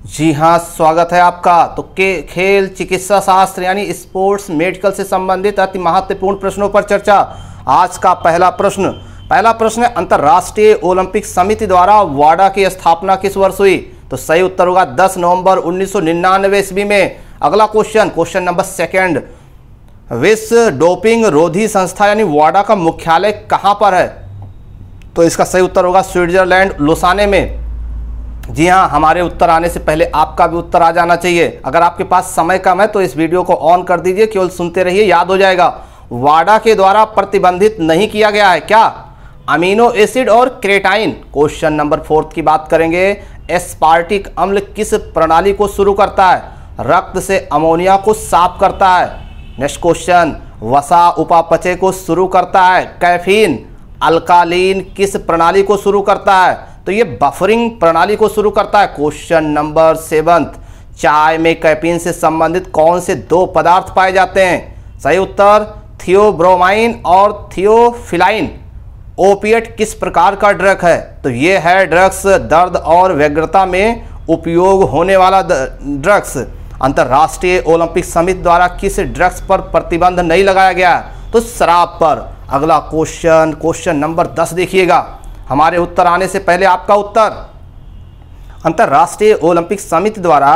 जी हाँ, स्वागत है आपका। तो खेल चिकित्सा शास्त्र यानी स्पोर्ट्स मेडिकल से संबंधित अति महत्वपूर्ण प्रश्नों पर चर्चा। आज का पहला प्रश्न है, अंतर्राष्ट्रीय ओलंपिक समिति द्वारा वाडा की स्थापना किस वर्ष हुई? तो सही उत्तर होगा 10 नवंबर 1999 ईस्वी में। अगला क्वेश्चन नंबर 2, विश्व डोपिंग रोधी संस्था यानी वाडा का मुख्यालय कहाँ पर है? तो इसका सही उत्तर होगा स्विट्जरलैंड लुसाने में। जी हाँ, हमारे उत्तर आने से पहले आपका भी उत्तर आ जाना चाहिए। अगर आपके पास समय कम है तो इस वीडियो को ऑन कर दीजिए, केवल सुनते रहिए, याद हो जाएगा। वाडा के द्वारा प्रतिबंधित नहीं किया गया है क्या? अमीनो एसिड और क्रेटाइन। क्वेश्चन नंबर 4 की बात करेंगे। एस्पार्टिक अम्ल किस प्रणाली को शुरू करता है? रक्त से अमोनिया को साफ करता है। नेक्स्ट क्वेश्चन, वसा उपापचय को शुरू करता है। कैफीन अल्कालीन किस प्रणाली को शुरू करता है? तो ये बफरिंग प्रणाली को शुरू करता है। क्वेश्चन नंबर 7, चाय में कैफीन से संबंधित कौन से 2 पदार्थ पाए जाते हैं? सही उत्तर थियोब्रोमाइन और थियोफिलाइन। ओपिएट किस प्रकार का ड्रग है? तो ये है ड्रग्स, दर्द और व्यग्रता में उपयोग होने वाला ड्रग्स। अंतर्राष्ट्रीय ओलंपिक समिति द्वारा किस ड्रग्स पर प्रतिबंध नहीं लगाया गया? तो शराब पर। अगला क्वेश्चन नंबर 10 देखिएगा। हमारे उत्तर आने से पहले आपका उत्तर। अंतर्राष्ट्रीय ओलंपिक समिति द्वारा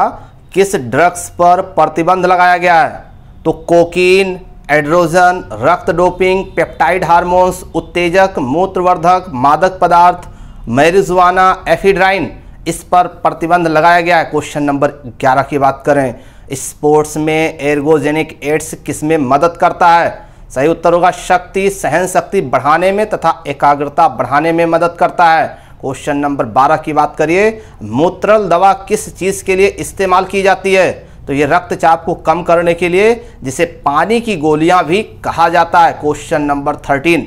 किस ड्रग्स पर प्रतिबंध लगाया गया है? तो कोकीन, एड्रोजन, रक्त डोपिंग, पेप्टाइड हार्मोन्स, उत्तेजक, मूत्रवर्धक, मादक पदार्थ, मैरिजुआना, एफिड्राइन, इस पर प्रतिबंध लगाया गया है। क्वेश्चन नंबर 11 की बात करें। स्पोर्ट्स में एर्गोजेनिक एड्स किसमें मदद करता है? सही उत्तर होगा शक्ति, सहन शक्ति बढ़ाने में तथा एकाग्रता बढ़ाने में मदद करता है। क्वेश्चन नंबर 12 की बात करिए। मूत्रल दवा किस चीज़ के लिए इस्तेमाल की जाती है? तो ये रक्तचाप को कम करने के लिए, जिसे पानी की गोलियां भी कहा जाता है। क्वेश्चन नंबर 13,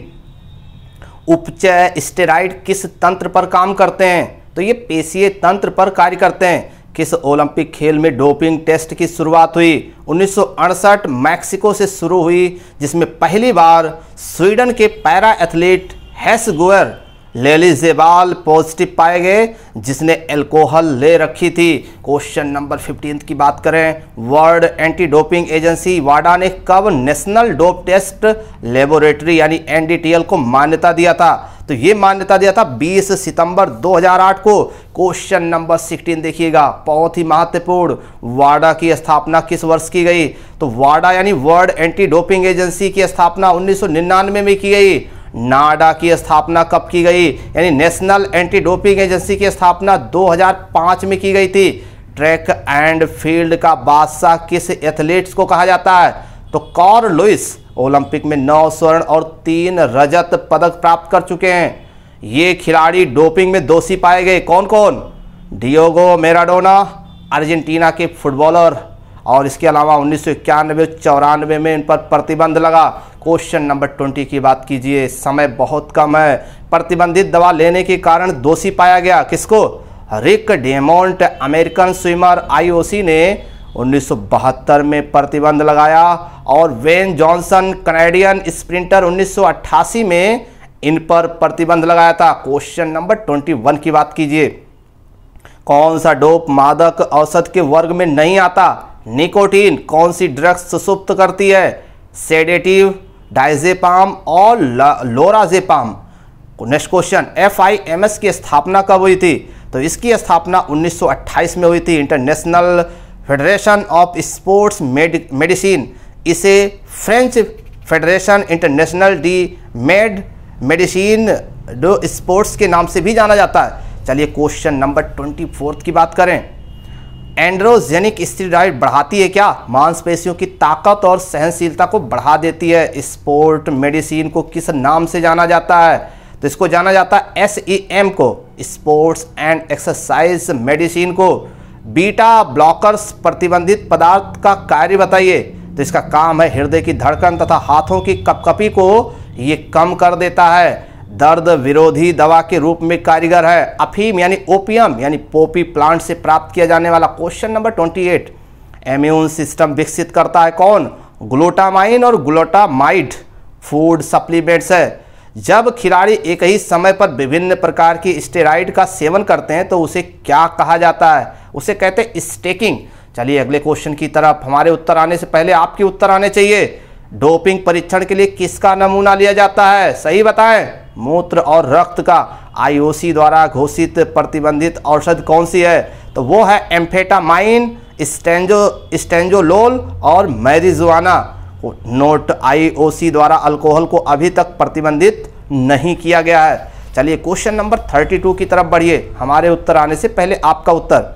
उपचय स्टेरॉइड किस तंत्र पर काम करते हैं? तो ये पेशीय तंत्र पर कार्य करते हैं। किस ओलंपिक खेल में डोपिंग टेस्ट की शुरुआत हुई? 1968 मैक्सिको से शुरू हुई, जिसमें पहली बार स्वीडन के पैरा एथलीट हेस गुएर लेलिजेबाल पॉजिटिव पाए गए, जिसने अल्कोहल ले रखी थी। क्वेश्चन नंबर 15 की बात करें। वर्ल्ड एंटी डोपिंग एजेंसी वाडा ने कब नेशनल डोप टेस्ट लेबोरेटरी यानी एनडीटीएल को मान्यता दिया था? तो ये मान्यता दिया था 20 सितंबर 2008 को। क्वेश्चन नंबर 16 देखिएगा, बहुत ही महत्वपूर्ण। वाडा की स्थापना किस वर्ष की गई? तो वाडा यानी वर्ल्ड एंटी डोपिंग एजेंसी की स्थापना 1999 में की गई। नाडा की स्थापना कब की गई? यानी नेशनल एंटी डोपिंग एजेंसी की स्थापना 2005 में की गई थी। ट्रैक एंड फील्ड का बादशाह किस एथलीट्स को कहा जाता है? तो कार्ल लुइस ओलंपिक में 9 स्वर्ण और 3 रजत पदक प्राप्त कर चुके हैं। ये खिलाड़ी डोपिंग में दोषी पाए गए। कौन कौन? डियोगो मैराडोना, अर्जेंटीना के फुटबॉलर, और इसके अलावा 1991-94 में इन पर प्रतिबंध लगा। क्वेश्चन नंबर 20 की बात कीजिए, समय बहुत कम है। प्रतिबंधित दवा लेने के कारण दोषी पाया गया किसको? रिक डेमोंट अमेरिकन स्विमर। आईओसी ने 1972 में प्रतिबंध लगाया, और वेन जॉनसन कनाडियन स्प्रिंटर 1988 में इन पर प्रतिबंध लगाया था। क्वेश्चन नंबर 21 की बात कीजिए। कौन सा डोप मादक औषध के वर्ग में नहीं आता? निकोटीन। कौन सी ड्रग्स सुसुप्त करती है? सेडेटिव, डायजेपाम और लोराजेपाम। नेक्स्ट क्वेश्चन, FIMS की स्थापना कब हुई थी? तो इसकी स्थापना 1928 में हुई थी। International federation of sports medicine, इसे फ्रेंच फेडरेशन इंटरनेशनल डी मेडिसिन डो स्पोर्ट्स के नाम से भी जाना जाता है। चलिए क्वेश्चन नंबर 24 की बात करें। एंड्रोजेनिक स्टेरॉइड बढ़ाती है क्या? मांसपेशियों की ताकत और सहनशीलता को बढ़ा देती है। स्पोर्ट मेडिसिन को किस नाम से जाना जाता है? तो इसको जाना जाता है SEM को, स्पोर्ट्स एंड एक्सरसाइज मेडिसिन को। बीटा ब्लॉकर्स प्रतिबंधित पदार्थ का कार्य बताइए। तो इसका काम है हृदय की धड़कन तथा हाथों की कपकपी को ये कम कर देता है। दर्द विरोधी दवा के रूप में कारीगर है। अफीम यानी ओपियम यानी पोपी प्लांट से प्राप्त किया जाने वाला। क्वेश्चन नंबर 28, इम्यून सिस्टम विकसित करता है कौन? ग्लूटामाइन और ग्लूटामाइड फूड सप्लीमेंट्स है। जब खिलाड़ी एक ही समय पर विभिन्न प्रकार की स्टेरॉइड का सेवन करते हैं तो उसे क्या कहा जाता है? उसे कहते हैं स्टेकिंग। चलिए अगले क्वेश्चन की तरफ। हमारे उत्तर आने से पहले आपके उत्तर आने चाहिए। डोपिंग परीक्षण के लिए किसका नमूना लिया जाता है? सही बताएं। मूत्र और रक्त का। आईओसी द्वारा घोषित प्रतिबंधित औषध कौन सी है? तो वो है एम्फेटामाइन, स्टेंजोलोल और मैरिजुआना। नोट, आईओसी द्वारा अल्कोहल को अभी तक प्रतिबंधित नहीं किया गया है। चलिए क्वेश्चन नंबर 32 की तरफ बढ़िए। हमारे उत्तर आने से पहले आपका उत्तर।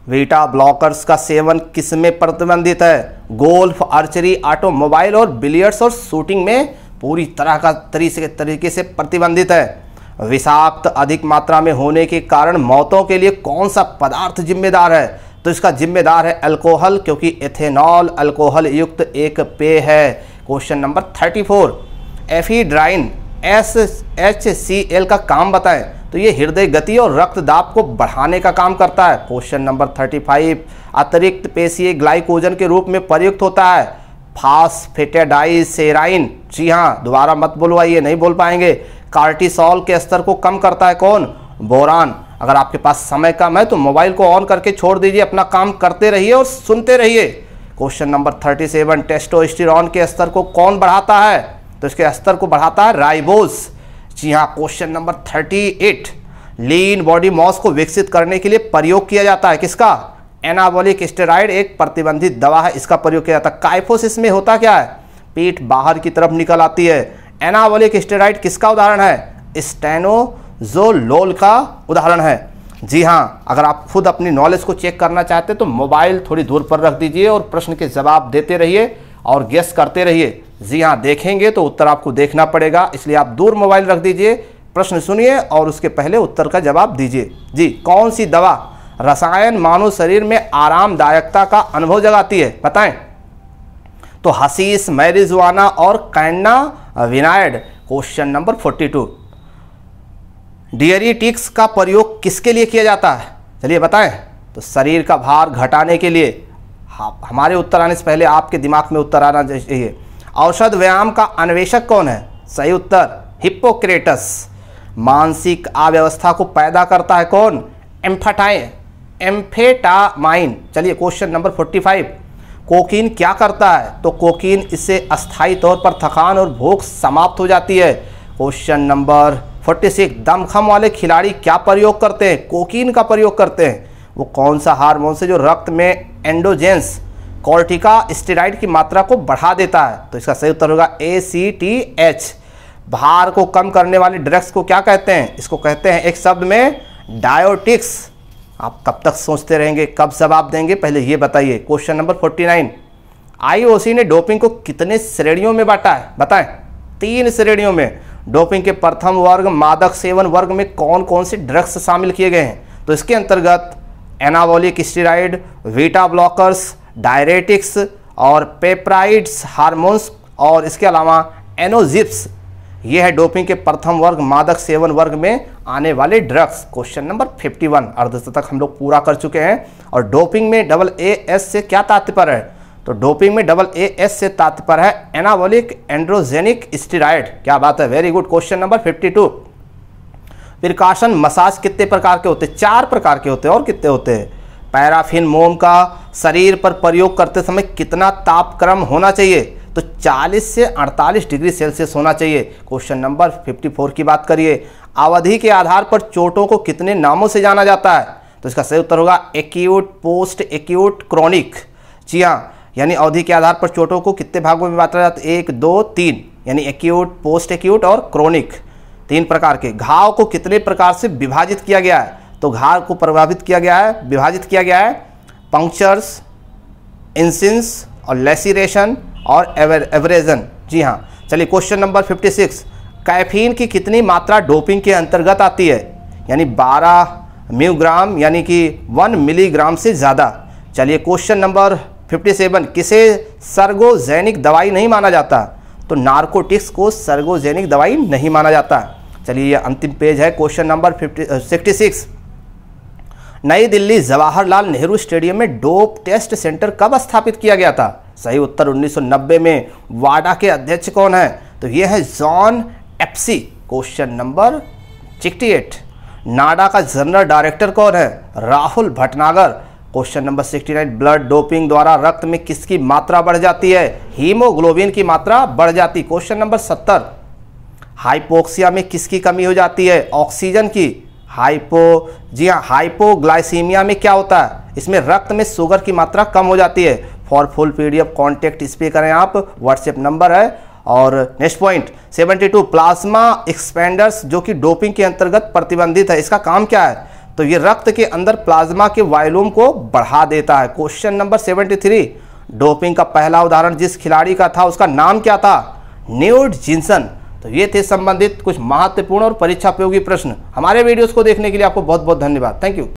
बीटा ब्लॉकर्स का सेवन किसमें प्रतिबंधित है? गोल्फ, आर्चरी, ऑटोमोबाइल और बिलियर्ड्स और शूटिंग में पूरी तरीके से प्रतिबंधित है। विषाक्त अधिक मात्रा में होने के कारण मौतों के लिए कौन सा पदार्थ जिम्मेदार है? तो इसका जिम्मेदार है अल्कोहल, क्योंकि एथेनॉल अल्कोहल युक्त एक पेय है। Question number 34। एफिड्राइन HCl का काम बताएं। तो ये हृदय गति और रक्तदाब को बढ़ाने का काम करता है। Question number 35। अतिरिक्त पेशीय ग्लाइकोजन के रूप में प्रयुक्त होता है। फास्फेटाडाइसेराइन। जी हाँ, दोबारा मत बुलवाइए, नहीं बोल पाएंगे। कार्टिसोल के स्तर को कम करता है कौन? बोरान। अगर आपके पास समय कम है तो मोबाइल को ऑन करके छोड़ दीजिए, अपना काम करते रहिए और सुनते रहिए। Question number 37। टेस्टोस्टेरोन के स्तर को कौन बढ़ाता है? तो इसके स्तर को बढ़ाता है राइबोज। जी हाँ। Question number 38। Lean body mass को विकसित करने के लिए प्रयोग किया जाता है किसका? एनाबॉलिक स्टेरॉइड एक प्रतिबंधित दवा है, इसका प्रयोग किया जाता है। काइफोसिस में होता क्या है? पीठ बाहर की तरफ निकल आती है। एनाबॉलिक स्टेरॉइड किसका उदाहरण है? स्टेनोजोलोल का उदाहरण है। जी हाँ। अगर आप खुद अपनी नॉलेज को चेक करना चाहते हैं तो मोबाइल थोड़ी दूर पर रख दीजिए और प्रश्न के जवाब देते रहिए और गेस करते रहिए। जी हाँ, देखेंगे तो उत्तर आपको देखना पड़ेगा, इसलिए आप दूर मोबाइल रख दीजिए, प्रश्न सुनिए और उसके पहले उत्तर का जवाब दीजिए। जी, कौन सी दवा रसायन मानव शरीर में आरामदायकता का अनुभव जगाती है? बताएं। तो हशीश, मैरिजुआना और कैनाविनाइड। Question number 42। डियरिटिक्स का प्रयोग किसके लिए किया जाता है? चलिए बताएं। तो शरीर का भार घटाने के लिए। हमारे उत्तर आने से पहले आपके दिमाग में उत्तर आना चाहिए। औषध व्यायाम का अन्वेषक कौन है? सही उत्तर हिप्पोक्रेटस। मानसिक अव्यवस्था को पैदा करता है कौन? एम्फेटामाइन। चलिए क्वेश्चन नंबर 45। कोकीन क्या करता है? तो कोकीन इससे अस्थायी तौर पर थकान और भूख समाप्त हो जाती है। Question number 46। दमखम वाले खिलाड़ी क्या प्रयोग करते हैं? कोकीन का प्रयोग करते हैं। वो कौन सा हार्मोन से जो रक्त में एंडोजेंस कॉर्टिका स्टेरॉइड की मात्रा को बढ़ा देता है? तो इसका सही उत्तर होगा ACTH। भार को कम करने वाले ड्रग्स को क्या कहते हैं? इसको कहते हैं एक शब्द में डायोटिक्स। आप कब तक सोचते रहेंगे, कब जवाब देंगे, पहले ये बताइए। Question number 49। आईओसी ने डोपिंग को कितने श्रेणियों में बांटा है? बताएं। 3 श्रेणियों में। डोपिंग के प्रथम वर्ग मादक सेवन वर्ग में कौन कौन से ड्रग्स शामिल किए गए हैं? तो इसके अंतर्गत anabolic steroid, beta blockers, diuretics और पेप्टाइड्स हार्मोन्स और इसके अलावा एनोजिप्स। ये है डोपिंग के प्रथम वर्ग मादक सेवन वर्ग में आने वाले ड्रग्स। Question number 51। अर्धशतक हम लोग पूरा कर चुके हैं। और डोपिंग में AA से क्या तात्पर्य है? तो डोपिंग में AA से तात्पर्य है एनाबॉलिक एंड्रोजेनिक स्टेरॉइड। क्या बात है, very good. Question number 52। Precaution massage कितने प्रकार के होते हैं? 4 प्रकार के होते हैं। और कितने होते हैं? पैराफिन मोम का शरीर पर प्रयोग करते समय कितना तापक्रम होना चाहिए? तो 40 से 48 डिग्री सेल्सियस होना चाहिए। क्वेश्चन नंबर 54 की बात करिए। अवधि के आधार पर चोटों को कितने नामों से जाना जाता है? तो इसका सही उत्तर होगा एक्यूट, पोस्ट एक्यूट, क्रॉनिक। जी हाँ, यानी अवधि के आधार पर चोटों को कितने भागों में बांटा जाता है? 1, 2, 3, यानी एक्यूट, पोस्ट एक्यूट और क्रॉनिक। 3 प्रकार के। घाव को कितने प्रकार से विभाजित किया गया है? तो घाव को विभाजित किया गया है पंक्चर्स, इंसिंस और लेसिरेशन और एवरेजन। जी हाँ। चलिए क्वेश्चन नंबर 56। कैफीन की कितनी मात्रा डोपिंग के अंतर्गत आती है? यानी 12 म्यूग्राम, यानी कि 1 मिलीग्राम से ज़्यादा। चलिए क्वेश्चन नंबर 57। किसे सर्गोजेनिक दवाई नहीं माना जाता? तो नार्कोटिक्स को सर्गोजेनिक दवाई नहीं माना जाता। चलिए ये अंतिम पेज है। Question number 66। नई दिल्ली जवाहरलाल नेहरू स्टेडियम में डोप टेस्ट सेंटर कब स्थापित किया गया था? सही उत्तर 1990 में। वाडा के अध्यक्ष कौन है? तो ये है जॉन एप्सी। Question number 68। नाडा का जनरल डायरेक्टर कौन है? Rahul Bhatnagar. Question number 69, blood doping द्वारा रक्त में किसकी मात्रा बढ़ जाती है? हीमोग्लोबिन की मात्रा बढ़ जाती। क्वेश्चन नंबर 70, हाइपोक्सिया में किसकी कमी हो जाती है? ऑक्सीजन की। जी हाँ, हाइपोग्लाइसीमिया में क्या होता है? इसमें रक्त में शुगर की मात्रा कम हो जाती है। फॉर फुल पीडीएफ कॉन्टेक्ट इस पे करें आप, व्हाट्सएप नंबर है। और नेक्स्ट पॉइंट 72, प्लाज्मा एक्सपेंडर्स जो कि डोपिंग के अंतर्गत प्रतिबंधित है, इसका काम क्या है? तो ये रक्त के अंदर प्लाज्मा के वॉल्यूम को बढ़ा देता है। क्वेश्चन नंबर 73, डोपिंग का पहला उदाहरण जिस खिलाड़ी का था उसका नाम क्या था? न्यूट जिन्सन। तो ये थे संबंधित कुछ महत्वपूर्ण और परीक्षा उपयोगी प्रश्न। हमारे वीडियोस को देखने के लिए आपको बहुत बहुत धन्यवाद। Thank you.